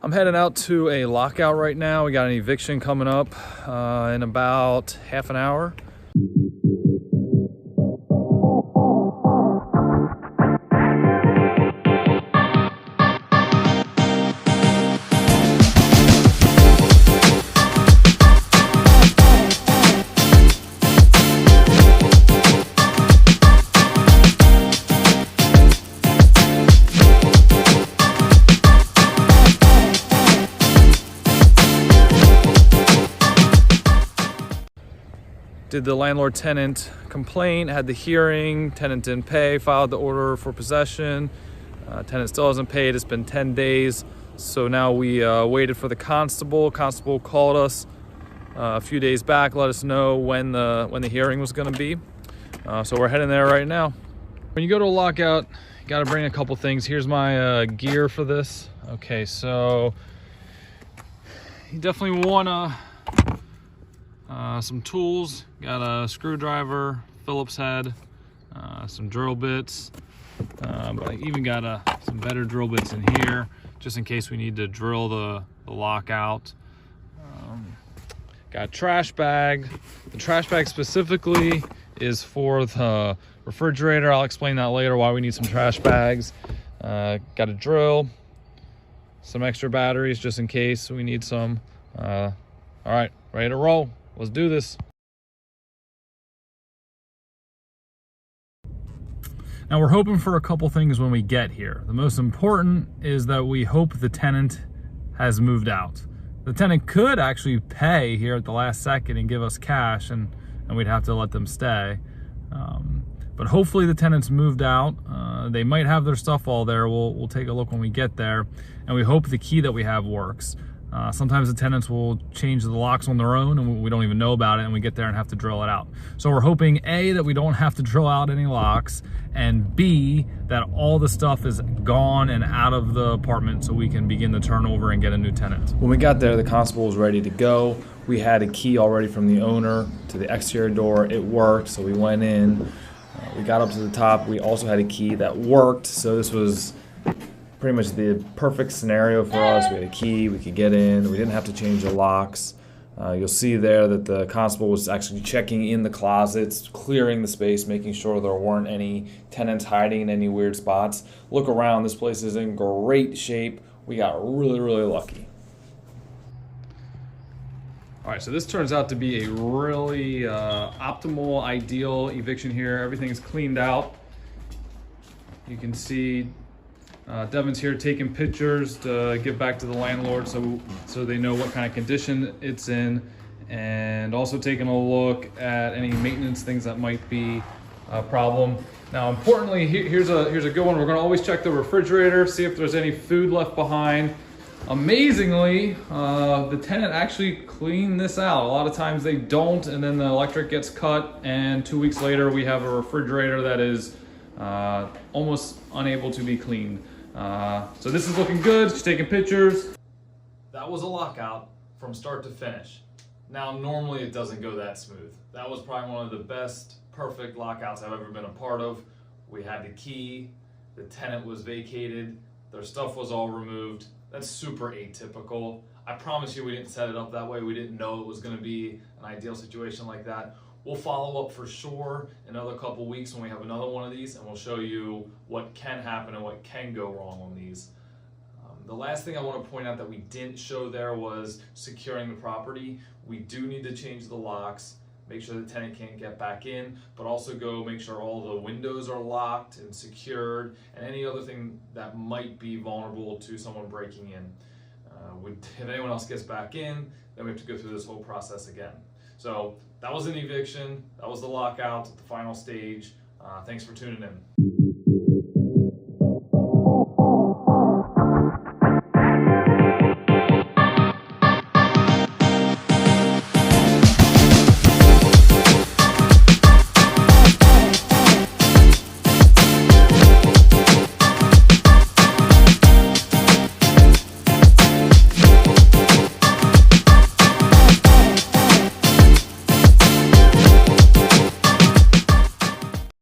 I'm heading out to a lockout right now. We got an eviction coming up in about half an hour. Did the landlord-tenant complaint, had the hearing, tenant didn't pay, filed the order for possession. Tenant still hasn't paid, it's been 10 days. So now we waited for the constable. Constable called us a few days back, let us know when the hearing was gonna be. So we're heading there right now. When you go to a lockout, you gotta bring a couple things. Here's my gear for this. Okay, so you definitely wanna some tools. Got a screwdriver, Phillips head, some drill bits, but I even got some better drill bits in here just in case we need to drill the lock out. Got a trash bag. The trash bag specifically is for the refrigerator. I'll explain that later why we need some trash bags. Got a drill, some extra batteries just in case we need some. All right, ready to roll. Let's do this. Now we're hoping for a couple things when we get here. The most important is that we hope the tenant has moved out. The tenant could actually pay here at the last second and give us cash and we'd have to let them stay. But hopefully the tenant's moved out. They might have their stuff all there. We'll take a look when we get there. And we hope the key that we have works. Sometimes the tenants will change the locks on their own and we don't even know about it and we get there and have to drill it out. So we're hoping A, that we don't have to drill out any locks, and B, that all the stuff is gone and out of the apartment so we can begin the turnover and get a new tenant. When we got there, the constable was ready to go. We had a key already from the owner to the exterior door. It worked, so we went in. We got up to the top. We also had a key that worked, so this was pretty much the perfect scenario for us. We had a key, we could get in, we didn't have to change the locks. You'll see there that the constable was actually checking in the closets, clearing the space, making sure there weren't any tenants hiding in any weird spots. Look around, this place is in great shape. We got really, really lucky. All right, so this turns out to be a really optimal, ideal eviction here. Everything's cleaned out. You can see Devin's here taking pictures to give back to the landlord so they know what kind of condition it's in, and also taking a look at any maintenance things that might be a problem. Now, importantly, here's a good one. We're gonna always check the refrigerator, see if there's any food left behind. Amazingly, the tenant actually cleaned this out. A lot of times they don't, and then the electric gets cut, and 2 weeks later we have a refrigerator that is almost unable to be cleaned. So this is looking good. She's taking pictures. That was a lockout from start to finish. Now, normally it doesn't go that smooth. That was probably one of the best, perfect lockouts I've ever been a part of. We had the key, the tenant was vacated, their stuff was all removed. That's super atypical. I promise you we didn't set it up that way. We didn't know it was gonna be an ideal situation like that. We'll follow up for sure in another couple weeks when we have another one of these, and we'll show you what can happen and what can go wrong on these. The last thing I want to point out that we didn't show there was securing the property. We do need to change the locks, make sure the tenant can't get back in, but also go make sure all the windows are locked and secured, and any other thing that might be vulnerable to someone breaking in. If anyone else gets back in, then we have to go through this whole process again. So that was an eviction, that was the lockout at the final stage. Thanks for tuning in.